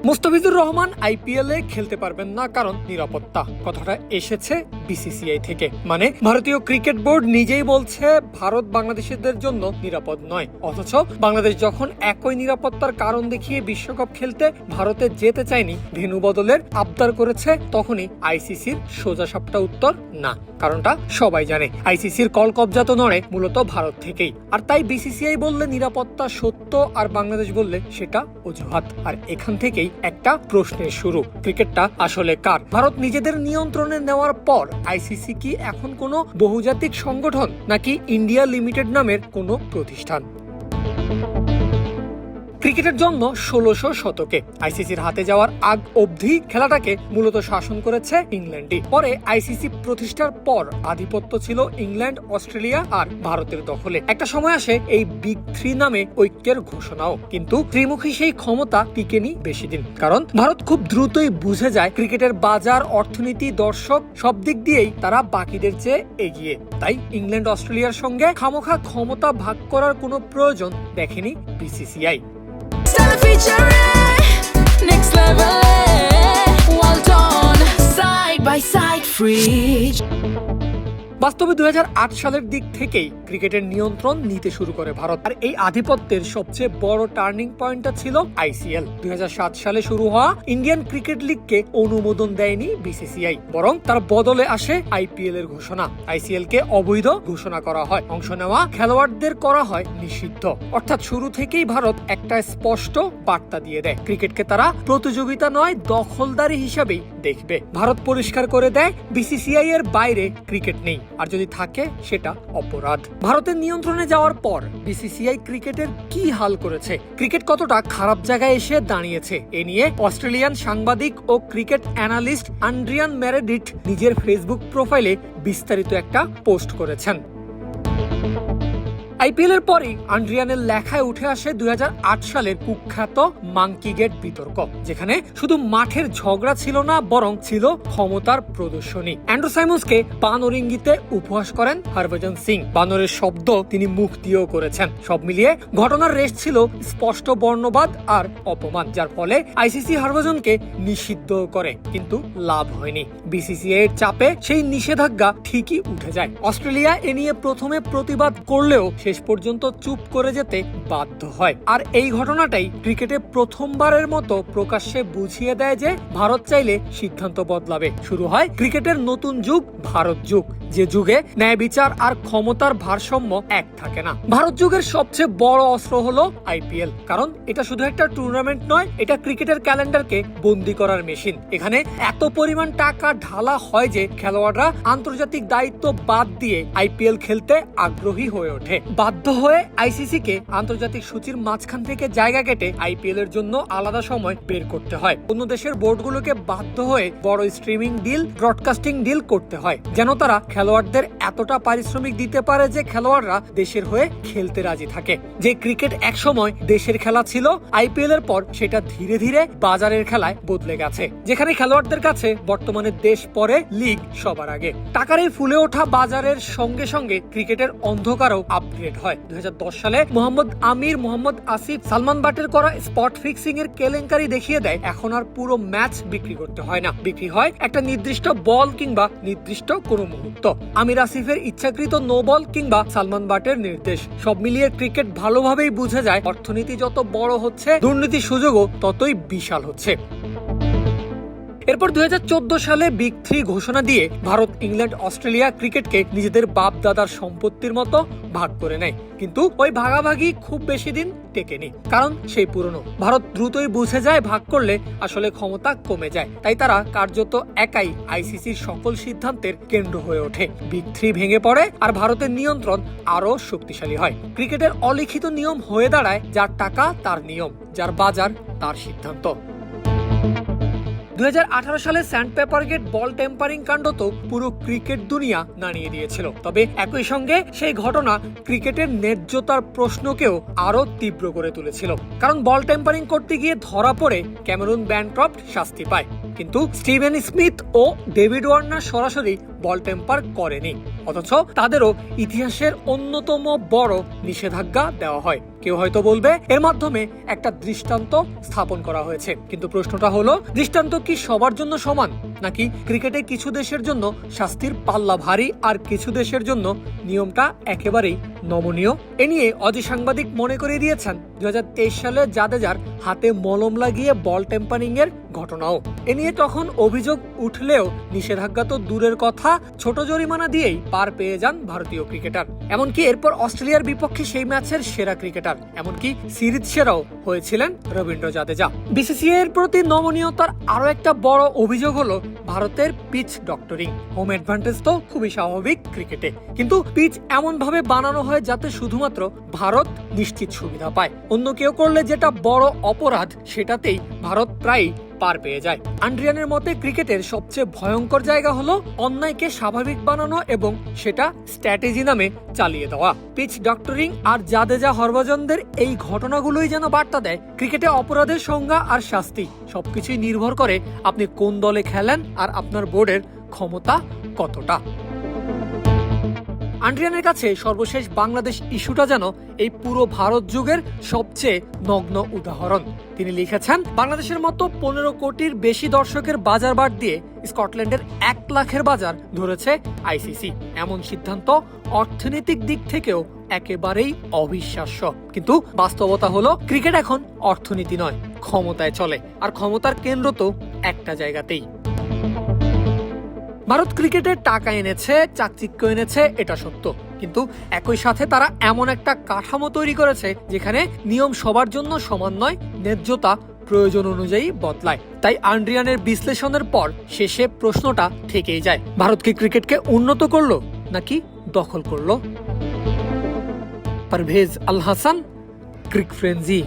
Mustafizur Rahman IPL এ খেলতে পারবেন না কারণ নিরাপত্তা। কথাটা এসেছে বিসিসিআই থেকে। মানে ভারতীয় ক্রিকেট বোর্ড নিজেই বলছে ভারত বাংলাদেশিদের জন্য নিরাপদ নয়, অথচ বাংলাদেশ যখন একই নিরাপত্তার কারণ দেখিয়ে বিশ্বকাপ খেলতে ভারতে যেতে চায়নি, ভেন্যু বদলের আবদার করেছে, তখনই আইসিসির সোজাসাপটা উত্তর না। কারণটা সবাই জানে, আইসিসির কল কবজা তো নড়ে মূলত ভারত থেকেই। আর তাই বিসিসিআই বললে নিরাপত্তা সত্য আর বাংলাদেশ বললে সেটা অজুহাত। আর এখান থেকেই একটা প্রশ্নের শুরু, ক্রিকেটটা আসলে কার? ভারত নিজেদের নিয়ন্ত্রণে নেওয়ার পর আইসিসি কি এখন কোনো বহুজাতিক সংগঠন নাকি ইন্ডিয়া লিমিটেড নামের কোনো প্রতিষ্ঠান? ক্রিকেটের জন্য ১৬০০ শতকে আইসিসির হাতে যাওয়ার আগ অবধি খেলাটাকে মূলত শাসন করেছে ইংল্যান্ডই। পরে আইসিসি প্রতিষ্ঠার পর আধিপত্য ছিল ইংল্যান্ড, অস্ট্রেলিয়া আর ভারতের দখলে। একটা সময় আসে এই বিগ থ্রি নামে ঐক্যের ঘোষণাও, কিন্তু ত্রিমুখী সেই ক্ষমতা টিকেনি বেশি দিন। কারণ ভারত খুব দ্রুতই বুঝে যায় ক্রিকেটের বাজার, অর্থনীতি, দর্শক সব দিক দিয়েই তারা বাকিদের চেয়ে এগিয়ে। তাই ইংল্যান্ড, অস্ট্রেলিয়ার সঙ্গে খামোখা ক্ষমতা ভাগ করার কোনো প্রয়োজন দেখেনি BCCI. Next level, well done, side by side, free. বাস্তবে ২০০৮ সালের দিক থেকেই ক্রিকেটের নিয়ন্ত্রণ নিতে শুরু করে ভারত। আর এই আধিপত্যের সবচেয়ে বড় টার্নিং পয়েন্টটা ছিল আইসিএল। ২০০৭ সালে শুরু হওয়া ইন্ডিয়ান ক্রিকেট লিগকে অনুমোদন দেয়নি বিসিসিআই, বরং তার বদলে আসে আইপিএল এর ঘোষণা। আইসিএল কে অবৈধ ঘোষণা করা হয়, অংশ নেওয়া খেলোয়াড়দের করা হয় নিষিদ্ধ। অর্থাৎ শুরু থেকেই ভারত একটা স্পষ্ট বার্তা দিয়ে দেয়, ক্রিকেটকে তারা প্রতিযোগিতা নয় দখলদারি হিসাবেই দেখবে। ভারত পরিষ্কার করে দেয় বিসিসিআই এর বাইরে ক্রিকেট নেই, আর যদি থাকে সেটা অপরাধ। ভারতের নিয়ন্ত্রণে যাওয়ার পর বিসিসিআই ক্রিকেটের কি হাল করেছে, ক্রিকেট কতটা খারাপ জায়গায় এসে দাঁড়িয়েছে, এ নিয়ে অস্ট্রেলিয়ান সাংবাদিক ও ক্রিকেট অ্যানালিস্ট আন্ড্রিয়ান মেরেডিথ নিজের ফেসবুক প্রোফাইলে বিস্তারিত একটা পোস্ট করেছেন। আইপিএল এর পরই আন্ড্রিয়ানের লেখায় উঠে আসে ২০০৮ সালের কুখ্যাত মাঙ্কি গেট বিতর্ক, যেখানে শুধু মাঠের ঝগড়া ছিল না, বরং ছিল ক্ষমতার প্রদর্শনী। অ্যান্ড্রু সাইমন্সকে বানর ইঙ্গিতে উপহাস করেন হরভজন সিং, বানরের শব্দ তিনি মুখ দিয়েও করেছেন। সব মিলিয়ে ঘটনার রেশ ছিল স্পষ্ট বর্ণবাদ আর অপমান, যার ফলে আইসিসি হরভজনকে নিষিদ্ধ করে, কিন্তু লাভ হয়নি। বিসিসিআই এর চাপে সেই নিষেধাজ্ঞা ঠিকই উঠে যায়। অস্ট্রেলিয়া এ নিয়ে প্রথমে প্রতিবাদ করলেও শেষ পর্যন্ত চুপ করে যেতে বাধ্য হয়। আর এই ঘটনাটাই ক্রিকেটে প্রথমবারের মতো প্রকাশ্যে বুঝিয়ে দেয় যে ভারত চাইলে সিদ্ধান্ত বদলাবে। শুরু হয় ক্রিকেটের নতুন যুগ, ভারত যুগ, যে যুগে ন্যায় বিচার আর ক্ষমতার ভারসাম্য এক থাকে না। ভারত যুগের সবচেয়ে বড় অস্ত্র হলো আইপিএল, কারণ এটা শুধু একটা টুর্নামেন্ট নয়, এটা ক্রিকেটের ক্যালেন্ডারকে বন্দি করার মেশিন। এখানে এত পরিমাণ টাকা ঢালা হয় যে খেলোয়াড়রা আন্তর্জাতিক দায়িত্ব বাদ দিয়ে আইপিএল খেলতে আগ্রহী হয়ে ওঠে। বাধ্য হয়ে আইসিসি কে আন্তর্জাতিক সূচির মাঝখান থেকে জায়গা কেটে আইপিএল এর জন্য আলাদা সময় বের করতে হয়। অন্য দেশের বোর্ডগুলোকে বাধ্য হয়ে বড় স্ট্রিমিং ডিল, ব্রডকাস্টিং ডিল করতে হয়, যেন তারা খেলোয়াড়দের এতটা পারিশ্রমিক দিতে পারে যে খেলোয়াড়রা দেশের হয়ে খেলতে রাজি থাকে। যে ক্রিকেট একসময় দেশের খেলা ছিল, আইপিএল এর পর সেটা ধীরে ধীরে বাজারের খেলায় বদলে গেছে, যেখানে খেলোয়াড়দের কাছে বর্তমানে দেশ পরে, লিগ সবার আগে। টাকার এই ফুলে ওঠা বাজারের সঙ্গে সঙ্গে ক্রিকেটের অন্ধকারও আপগ্রেড হয়। ২০১০ সালে মোহাম্মদ আমির, মোহাম্মদ আসিফ, সালমান বাটের করা স্পট ফিক্সিং এর কেলেঙ্কারি দেখিয়ে দেয় এখন আর পুরো ম্যাচ বিক্রি করতে হয় না, বিক্রি হয় একটা নির্দিষ্ট বল কিংবা নির্দিষ্ট কোনো মুহূর্ত। আমির আসিফের ইচ্ছাকৃত নো বল কিংবা সালমান বাটের নির্দেশ, সব মিলিয়ে ক্রিকেট ভালোভাবেই বুঝে যায় অর্থনীতি যত বড় হচ্ছে, দুর্নীতির সুযোগও ততই বিশাল হচ্ছে। এরপর ২০১৪ সালে বিগ থ্রি ঘোষণা দিয়ে ভারত, ইংল্যান্ড, অস্ট্রেলিয়া ক্রিকেটকে নিজেদের বাপ দাদার সম্পত্তির মতো ভাগ করে নেয়। কিন্তু ওই ভাগাভাগি খুব বেশি দিন টেকেনি, কারণ সেই পুরনো। ভারত দ্রুতই বুঝে যায় ভাগ করলে আসলে ক্ষমতা কমে যায়, তাই তারা কার্যত একাই আইসিসির সকল সিদ্ধান্তের কেন্দ্র হয়ে ওঠে। বিগ থ্রি ভেঙে পড়ে আর ভারতের নিয়ন্ত্রণ আরো শক্তিশালী হয়। ক্রিকেটের অলিখিত নিয়ম হয়ে দাঁড়ায়, যার টাকা তার নিয়ম, যার বাজার তার সিদ্ধান্ত। ২০১৮ সালে স্যান্ডপেপার গেট, বল টেম্পারিং কাণ্ড তো পুরো ক্রিকেট দুনিয়া নাড়িয়ে দিয়েছিল। তবে একই সঙ্গে সেই ঘটনা ক্রিকেটের ন্যায্যতার প্রশ্নকেও আরো তীব্র করে তুলেছিল। কারণ বল টেম্পারিং করতে গিয়ে ধরা পড়ে ক্যামেরুন ব্যানক্রফট শাস্তি পায়, কিন্তু স্টিভেন স্মিথ ও ডেভিড ওয়ার্নার সরাসরি বল টেম্পার করেনি, অথচ তাদেরও ইতিহাসের অন্যতম বড় নিষেধাজ্ঞা দেওয়া হয়। কেউ হয়তো বলবে এর মাধ্যমে একটা দৃষ্টান্ত স্থাপন করা হয়েছে, কিন্তু প্রশ্নটা হলো, দৃষ্টান্ত কি সবার জন্য সমান, নাকি ক্রিকেটে কিছু দেশের জন্য শাস্তির পাল্লা ভারী আর কিছু দেশের জন্য নিয়মটা একেবারেই নমনীয়? এ নিয়ে অজি সাংবাদিক মনে করিয়ে দিয়েছেন 2023 সালে জাদেজার হাতে মলম লাগিয়ে বল টেম্পারিং এর ঘটনাও। এ নিয়ে তখন অভিযোগ উঠলেও নিষেধাজ্ঞা তো দূরের কথা, ছোট জরিমানা দিয়েই পার পেয়ে যান ভারতীয় ক্রিকেটার। এমনকি এরপর অস্ট্রেলিয়ার বিপক্ষে সেই ম্যাচের সেরা ক্রিকেটার, এমনকি সিরিজ সেরাও হয়েছিলেন রবীন্দ্র জাদেজা। বিসিসিআই এর প্রতি নমনীয়তার আরো একটা বড় অভিযোগ হলো ভারতের পিচ ডক্টরিং। হোম অ্যাডভান্টেজ তো খুবই স্বাভাবিক ক্রিকেটে, কিন্তু পিচ এমন ভাবে বানানো হয় যাতে শুধুমাত্র ভারত নিশ্চিত সুবিধা পায়। অন্য কেউ করলে যেটা বড় অপরাধ, সেটাতেই ভারত প্রায় পার পেয়ে যায়। আন্ড্রিয়ানের মতে ক্রিকেটের সবচেয়ে ভয়ঙ্কর জায়গা হলো অন্যায়কে স্বাভাবিক বানানো এবং সেটা স্ট্র্যাটেজি নামে চালিয়ে দেওয়া। পিচ ডক্টরিং আর জাদেজা হরভজনদের এই ঘটনাগুলোই যেন বার্তা দেয়, ক্রিকেটে অপরাধের সংজ্ঞা আর শাস্তি সবকিছুই নির্ভর করে আপনি কোন দলে খেলেন আর আপনার বোর্ডের ক্ষমতা কতটা। আন্ড্রিয়ানের কাছে সর্বশেষ বাংলাদেশ ইস্যুটা যেন এই পুরো ভারত যুগের সবচেয়ে নগ্ন উদাহরণ। তিনি লিখেছেন, বাংলাদেশের মতো 15 কোটির বেশি দর্শকের বাজার বাদ দিয়ে স্কটল্যান্ডের 1 লাখের বাজার ধরেছে আইসিসি। এমন সিদ্ধান্ত অর্থনৈতিক দিক থেকেও একেবারেই অবিশ্বাস্য। কিন্তু বাস্তবতা হলো ক্রিকেট এখন অর্থনীতি নয়, ক্ষমতায় চলে, আর ক্ষমতার কেন্দ্র তো একটা জায়গাতেই। ভারত ক্রিকেটে টাকা এনেছে, চাকচিক্য এনেছে, এটা সত্য, কিন্তু একই সাথে তারা এমন একটা কাঠামো তৈরি করেছে যেখানে নিয়ম সবার জন্য সমান নয়, ন্যায্যতা প্রয়োজন অনুযায়ী বদলায়। তাই আন্ড্রিয়ানের বিশ্লেষণের পর শেষে প্রশ্নটা থেকেই যায়, ভারত কি ক্রিকেটকে উন্নত করলো নাকি দখল করলো? পারভেজ আল হাসান, ক্রিক ফ্রেন্জি।